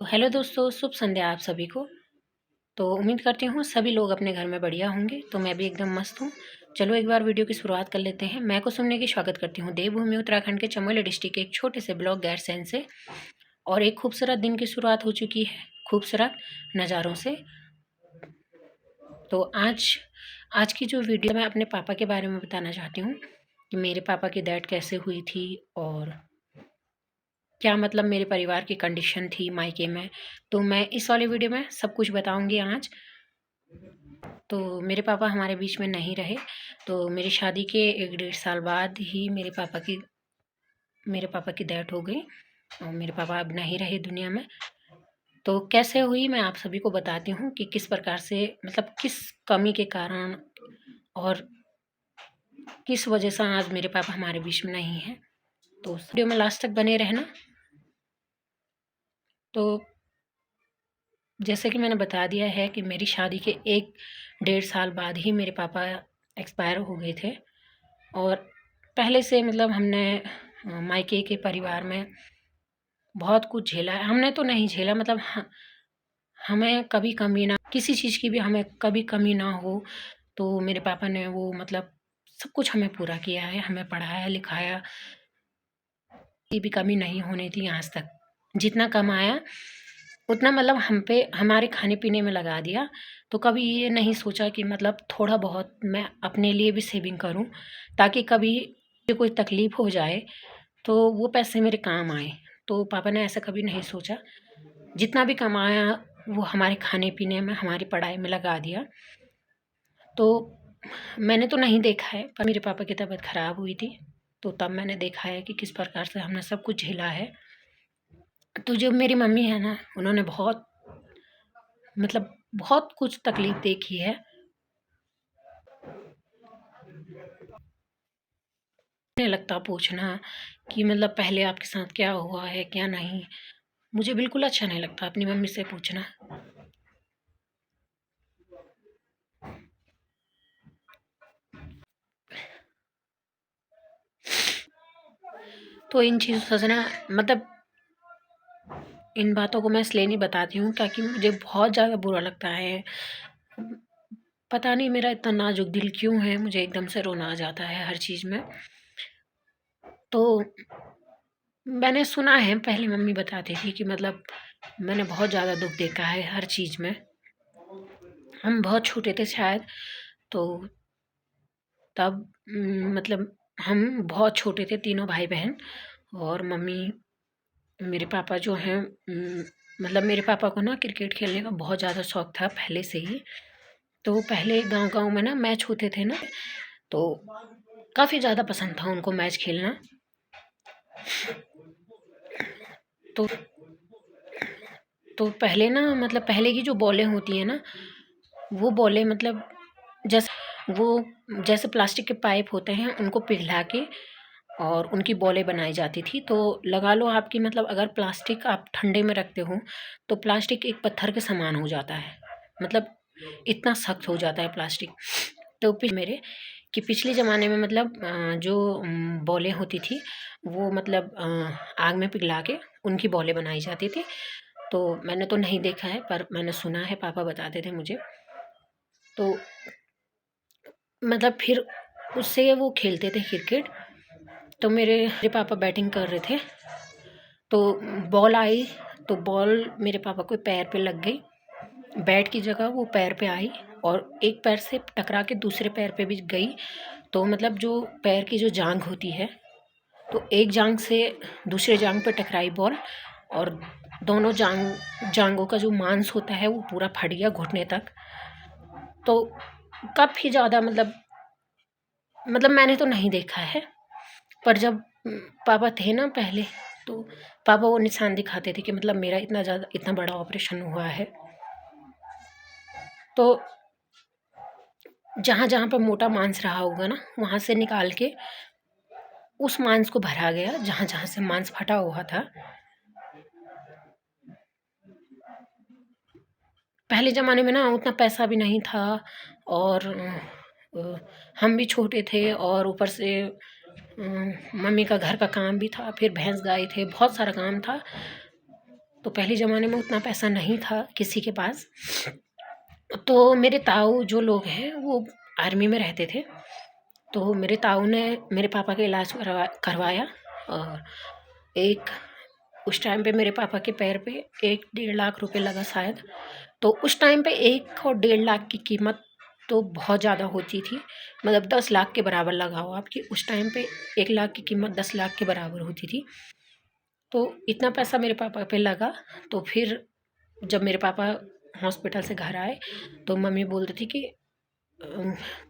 Hello दोस्तों, शुभ संध्या आप सभी को। तो उम्मीद करती हूँ सभी लोग अपने घर में बढ़िया होंगे। तो मैं भी एकदम मस्त हूँ। चलो एक बार वीडियो की शुरुआत कर लेते हैं। मैं को सुनने की स्वागत करती हूँ देवभूमि उत्तराखंड के चमोली डिस्ट्रिक्ट के एक छोटे से ब्लॉक गैरसैंण से। और एक खूबसूरत दिन की शुरुआत हो चुकी है, खूबसूरत नज़ारों से। तो आज की जो वीडियो मैं अपने पापा के बारे में बताना चाहती हूँ कि मेरे पापा की डेथ कैसे हुई थी और क्या मतलब मेरे परिवार की कंडीशन थी मायके में। तो मैं इस वाले वीडियो में सब कुछ बताऊंगी आज। तो मेरे पापा हमारे बीच में नहीं रहे। तो मेरी शादी के 1-1.5 साल बाद ही मेरे पापा की डेथ हो गई और मेरे पापा अब नहीं रहे दुनिया में। तो कैसे हुई मैं आप सभी को बताती हूँ कि किस प्रकार से, मतलब किस कमी के कारण और किस वजह से आज मेरे पापा हमारे बीच में नहीं हैं। तो उस वीडियो में लास्ट तक बने रहना। तो जैसे कि मैंने बता दिया है कि मेरी शादी के 1-1.5 साल बाद ही मेरे पापा एक्सपायर हो गए थे। और पहले से मतलब हमने मायके के परिवार में बहुत कुछ झेला है। हमने तो नहीं झेला, मतलब हमें कभी कमी ना, किसी चीज़ की भी हमें कभी कमी ना हो। तो मेरे पापा ने वो मतलब सब कुछ हमें पूरा किया है, हमें पढ़ाया लिखाया, की भी कमी नहीं होनी थी आज तक। जितना कमाया उतना मतलब हम पे हमारे खाने पीने में लगा दिया। तो कभी ये नहीं सोचा कि मतलब थोड़ा बहुत मैं अपने लिए भी सेविंग करूं, ताकि कभी कोई तकलीफ़ हो जाए तो वो पैसे मेरे काम आए। तो पापा ने ऐसा कभी नहीं सोचा। जितना भी कमाया वो हमारे खाने पीने में, हमारी पढ़ाई में लगा दिया। तो मैंने तो नहीं देखा है, पर मेरे पापा की तबीयत ख़राब हुई थी तो तब मैंने देखा है कि किस प्रकार से हमने सब कुछ झेला है। तो जो मेरी मम्मी है ना, उन्होंने बहुत कुछ तकलीफ़ देखी है। नहीं लगता पूछना कि मतलब पहले आपके साथ क्या हुआ है क्या नहीं। मुझे बिल्कुल अच्छा नहीं लगता अपनी मम्मी से पूछना। तो इन चीज़ों से ना, मतलब इन बातों को मैं इसलिए नहीं बताती हूँ क्योंकि मुझे बहुत ज़्यादा बुरा लगता है। पता नहीं मेरा इतना नाजुक दिल क्यों है, मुझे एकदम से रोना आ जाता है हर चीज़ में। तो मैंने सुना है, पहले मम्मी बताती थी कि मतलब मैंने बहुत ज़्यादा दुख देखा है हर चीज़ में। हम बहुत छोटे थे शायद, तो तब मतलब हम बहुत छोटे थे, तीनों भाई बहन। और मम्मी, मेरे पापा जो हैं, मतलब मेरे पापा को ना क्रिकेट खेलने का बहुत ज़्यादा शौक था पहले से ही। तो पहले गांव-गांव में ना मैच होते थे ना, तो काफ़ी ज़्यादा पसंद था उनको मैच खेलना। तो तो पहले ना, मतलब पहले की जो बॉलें होती हैं ना, वो बॉलें मतलब वो जैसे प्लास्टिक के पाइप होते हैं उनको पिघला के और उनकी बॉलें बनाई जाती थी। तो लगा लो आपकी, मतलब अगर प्लास्टिक आप ठंडे में रखते हो तो प्लास्टिक एक पत्थर के समान हो जाता है, मतलब इतना सख्त हो जाता है प्लास्टिक। तो मेरे कि पिछले ज़माने में मतलब जो बॉलें होती थी वो मतलब आग में पिघला के उनकी बॉलें बनाई जाती थी। तो मैंने तो नहीं देखा है, पर मैंने सुना है, पापा बताते थे मुझे। तो मतलब फिर उससे वो खेलते थे क्रिकेट। तो मेरे पापा बैटिंग कर रहे थे, तो बॉल आई, तो बॉल मेरे पापा के पैर पे लग गई। बैट की जगह वो पैर पे आई और एक पैर से टकरा के दूसरे पैर पे भी गई। तो मतलब जो पैर की जो जांघ होती है, तो एक जांघ से दूसरे जांघ पे टकराई बॉल और दोनों जांघों का जो मांस होता है वो पूरा फट गया घुटने तक। तो काफ़ी ज़्यादा मतलब मैंने तो नहीं देखा है, पर जब पापा थे ना पहले, तो पापा वो निशान दिखाते थे कि मतलब मेरा इतना बड़ा ऑपरेशन हुआ है। तो जहाँ जहाँ पे मोटा मांस रहा होगा ना, वहाँ से निकाल के उस मांस को भरा गया जहाँ जहाँ से मांस फटा हुआ था। पहले ज़माने में ना उतना पैसा भी नहीं था और हम भी छोटे थे और ऊपर से मम्मी का घर का काम भी था, फिर भैंस गाय थे, बहुत सारा काम था। तो पहले ज़माने में उतना पैसा नहीं था किसी के पास। तो मेरे ताऊ जो लोग हैं वो आर्मी में रहते थे। तो मेरे ताऊ ने मेरे पापा का इलाज करवाया। और एक उस टाइम पे मेरे पापा के पैर पे 1-1.5 लाख रुपए लगा शायद। तो उस टाइम पे 1 और 1.5 लाख की कीमत तो बहुत ज़्यादा होती थी। मतलब 10 लाख के बराबर लगाओ आप कि उस टाइम पे 1 लाख की कीमत 10 लाख के बराबर होती थी। तो इतना पैसा मेरे पापा पे लगा। तो फिर जब मेरे पापा हॉस्पिटल से घर आए तो मम्मी बोलती थी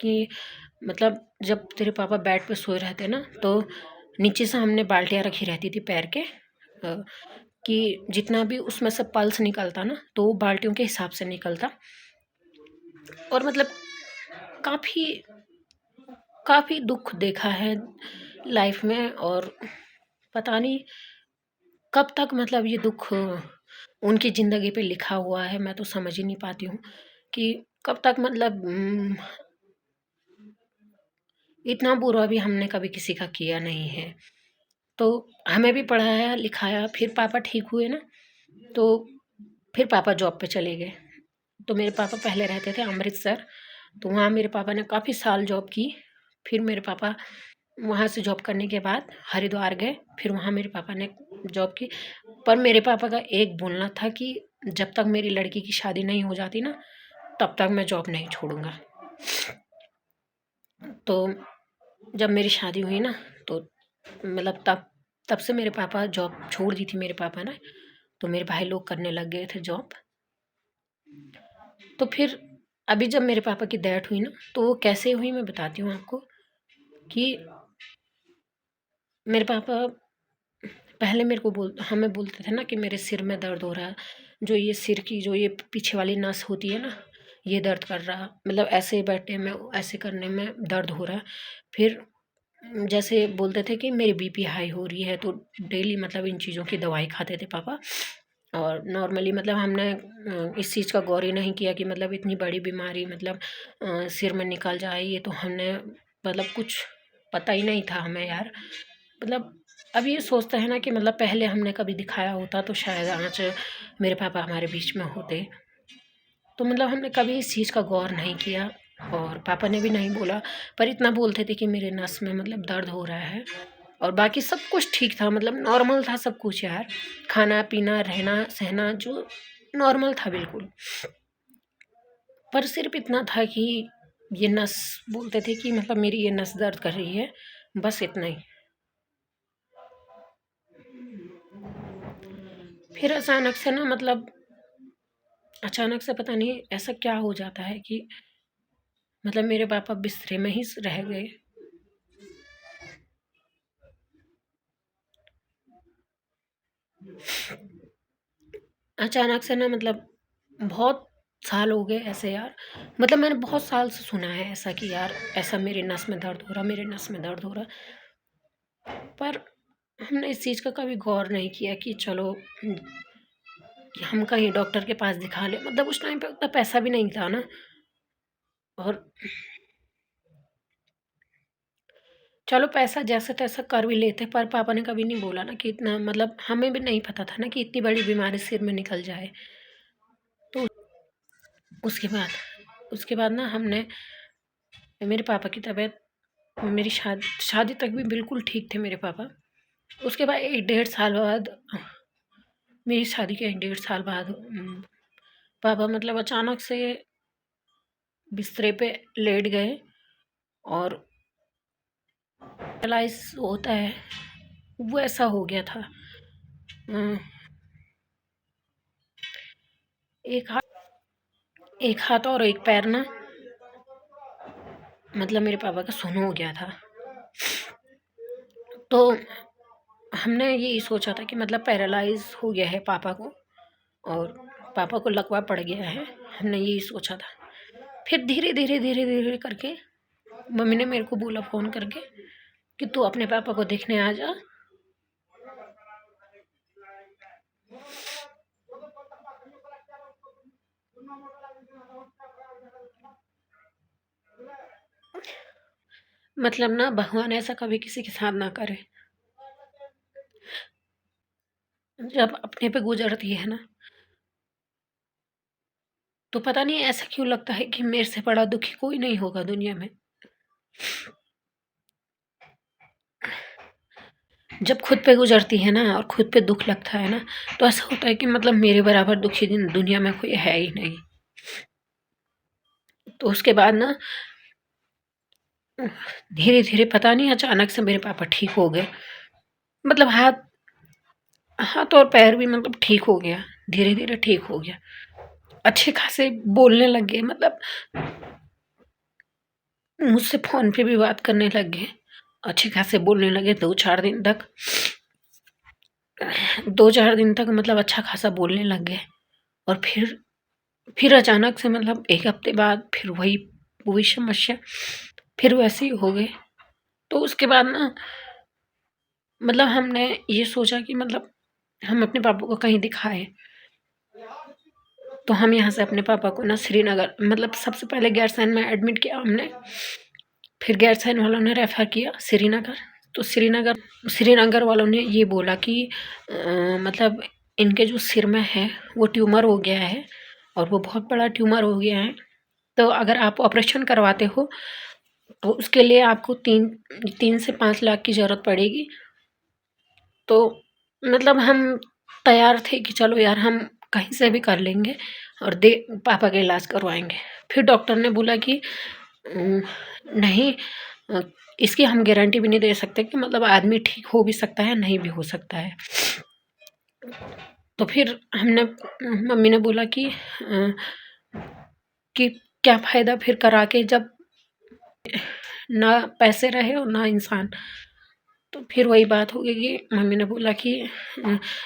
कि मतलब जब तेरे पापा बेड पे सोए रहते ना तो नीचे से हमने बाल्टियाँ रखी रहती थी पैर के, कि जितना भी उसमें से पल्स निकलता ना तो वो बाल्टियों के हिसाब से निकलता। और मतलब काफ़ी काफ़ी दुख देखा है लाइफ में। और पता नहीं कब तक मतलब ये दुख उनकी ज़िंदगी पे लिखा हुआ है, मैं तो समझ ही नहीं पाती हूँ कि कब तक मतलब इतना बुरा भी हमने कभी किसी का किया नहीं है। तो हमें भी पढ़ाया लिखाया, फिर पापा ठीक हुए ना तो फिर पापा जॉब पे चले गए। तो मेरे पापा पहले रहते थे अमृतसर। तो वहाँ मेरे पापा ने काफ़ी साल जॉब की। फिर मेरे पापा वहाँ से जॉब करने के बाद हरिद्वार गए। फिर वहाँ मेरे पापा ने जॉब की। पर मेरे पापा का एक बोलना था कि जब तक मेरी लड़की की शादी नहीं हो जाती ना तब तक मैं जॉब नहीं छोड़ूंगा। तो जब मेरी शादी हुई ना तो मतलब तब तब से मेरे पापा जॉब छोड़ दी थी मेरे पापा ने। तो मेरे भाई लोग करने लग गए थे जॉब। तो फिर अभी जब मेरे पापा की डेथ हुई ना तो वो कैसे हुई मैं बताती हूँ आपको कि मेरे पापा पहले मेरे को हमें बोलते थे ना कि मेरे सिर में दर्द हो रहा है, जो ये सिर की जो ये पीछे वाली नस होती है ना ये दर्द कर रहा, मतलब ऐसे बैठने में ऐसे करने में दर्द हो रहा है। फिर जैसे बोलते थे कि मेरी बीपी हाई हो रही है तो डेली मतलब इन चीज़ों की दवाई खाते थे पापा। और नॉर्मली मतलब हमने इस चीज़ का गौर ही नहीं किया कि मतलब इतनी बड़ी बीमारी मतलब सिर में निकल जाए, ये तो हमने मतलब कुछ पता ही नहीं था हमें यार। मतलब अब ये सोचते हैं ना कि मतलब पहले हमने कभी दिखाया होता तो शायद आज मेरे पापा हमारे बीच में होते। तो मतलब हमने कभी इस चीज़ का गौर नहीं किया और पापा ने भी नहीं बोला। पर इतना बोलते थे कि मेरे नस में मतलब दर्द हो रहा है और बाकी सब कुछ ठीक था, मतलब नॉर्मल था सब कुछ यार। खाना पीना रहना सहना जो नॉर्मल था बिल्कुल। पर सिर्फ इतना था कि ये नस बोलते थे कि मतलब मेरी ये नस दर्द कर रही है, बस इतना ही। फिर अचानक से ना मतलब अचानक से पता नहीं ऐसा क्या हो जाता है कि मतलब मेरे पापा बिस्तरे में ही रह गए। अचानक से ना मतलब बहुत साल हो गए ऐसे यार। मतलब मैंने बहुत साल से सुना है ऐसा कि यार ऐसा मेरे नस में दर्द हो रहा, मेरे नस में दर्द हो रहा। पर हमने इस चीज़ का कभी गौर नहीं किया कि चलो कि हम कहीं डॉक्टर के पास दिखा लें। मतलब उस टाइम पे उतना पैसा भी नहीं था ना। और चलो पैसा जैसे तैसा कर भी लेते, पर पापा ने कभी नहीं बोला ना कि इतना, मतलब हमें भी नहीं पता था ना कि इतनी बड़ी बीमारी सिर में निकल जाए। तो उसके बाद ना हमने मेरे पापा की तबीयत, मेरी शादी तक भी बिल्कुल ठीक थे मेरे पापा। उसके बाद 1-1.5 साल बाद, मेरी शादी के 1-1.5 साल बाद पापा मतलब अचानक से बिस्तरे पे लेट गए। और पैरालाइज होता है वो ऐसा हो गया था। अम, एक हाथ और एक पैर ना मतलब मेरे पापा का सुन्न हो गया था। तो हमने यही सोचा था कि मतलब पैरालाइज हो गया है पापा को और पापा को लकवा पड़ गया है, हमने यही सोचा था। फिर धीरे धीरे धीरे धीरे करके मम्मी ने मेरे को बोला फ़ोन करके कि तू अपने पापा को देखने आ जा। मतलब ना भगवान ऐसा कभी किसी के साथ ना करे। जब अपने पे गुज़रती है ना, तो पता नहीं ऐसा क्यों लगता है कि मेरे से बड़ा दुखी कोई नहीं होगा दुनिया में। जब खुद पे गुज़रती है ना और खुद पे दुःख लगता है ना, तो ऐसा होता है कि मतलब मेरे बराबर दुखी दिन दुनिया में कोई है ही नहीं। तो उसके बाद ना धीरे-धीरे पता नहीं अचानक से मेरे पापा ठीक हो गए। मतलब हाथ और पैर भी मतलब ठीक हो गया, धीरे-धीरे ठीक हो गया। अच्छे खासे बोलने लग गए, मतलब मुझसे फ़ोन पे भी बात करने लग गए। अच्छे खासे बोलने लगे 2-4 दिन तक। 2-4 दिन तक मतलब अच्छा खासा बोलने लग गए और फिर अचानक से मतलब 1 हफ्ते बाद फिर वही समस्या, फिर वैसे ही हो गए। तो उसके बाद ना मतलब हमने ये सोचा कि मतलब हम अपने पापा को कहीं दिखाएँ। तो हम यहाँ से अपने पापा को ना श्रीनगर, मतलब सबसे पहले गैरसैंण में एडमिट किया हमने, फिर गैरसैंण वालों ने रेफ़र किया श्रीनगर। तो श्रीनगर वालों ने ये बोला कि मतलब इनके जो सिर में है वो ट्यूमर हो गया है और वो बहुत बड़ा ट्यूमर हो गया है। तो अगर आप ऑपरेशन करवाते हो तो उसके लिए आपको 3 से 5 लाख की ज़रूरत पड़ेगी। तो मतलब हम तैयार थे कि चलो यार हम कहीं से भी कर लेंगे और दे पापा का इलाज करवाएँगे। फिर डॉक्टर ने बोला कि उम, नहीं, अ, इसकी हम गारंटी भी नहीं दे सकते कि मतलब आदमी ठीक हो भी सकता है, नहीं भी हो सकता है। तो फिर हमने मम्मी ने बोला कि क्या फ़ायदा फिर करा के जब ना पैसे रहे और ना इंसान। तो फिर वही बात हो गई कि मम्मी ने बोला कि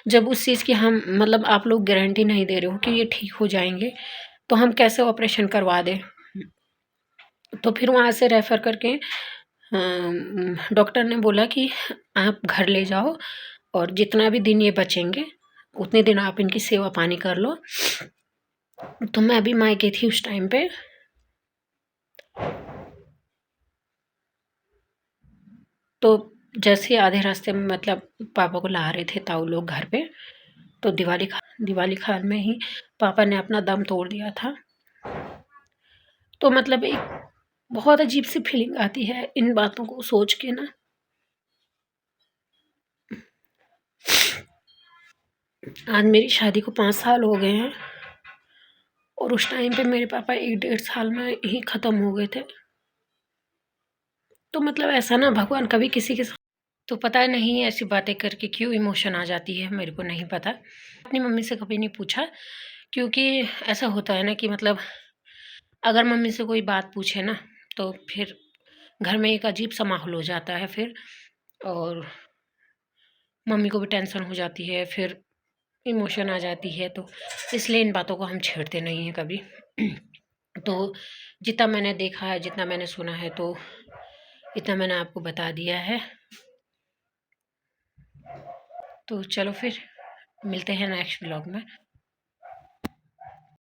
जब उस चीज़ की हम मतलब आप लोग गारंटी नहीं दे रहे हो कि ये ठीक हो जाएँगे, तो हम कैसे ऑपरेशन करवा दें। तो फिर वहाँ से रेफ़र करके डॉक्टर ने बोला कि आप घर ले जाओ और जितना भी दिन ये बचेंगे, उतने दिन आप इनकी सेवा पानी कर लो। तो मैं अभी मायके थी उस टाइम पे। तो जैसे ही आधे रास्ते में मतलब पापा को ला रहे थे ताऊ लोग घर पे, तो दिवाली खान में ही पापा ने अपना दम तोड़ दिया था। तो मतलब एक बहुत अजीब-सी फीलिंग आती है इन बातों को सोच के ना। आज मेरी शादी को 5 साल हो गए हैं और उस टाइम पे मेरे पापा 1 डेढ़ साल में ही ख़त्म हो गए थे। तो मतलब ऐसा ना भगवान कभी किसी के साथ, तो पता नहीं ऐसी बातें करके क्यों इमोशन आ जाती है, मेरे को नहीं पता। अपनी मम्मी से कभी नहीं पूछा, क्योंकि ऐसा होता है ना कि मतलब अगर मम्मी से कोई बात पूछे ना, तो फिर घर में एक अजीब-सा माहौल हो जाता है फिर, और मम्मी को भी टेंशन हो जाती है, फिर इमोशन आ जाती है, तो इसलिए इन बातों को हम छेड़ते नहीं हैं कभी। तो जितना मैंने देखा है, जितना मैंने सुना है, तो इतना मैंने आपको बता दिया है। तो चलो फिर मिलते हैं नेक्स्ट व्लॉग में।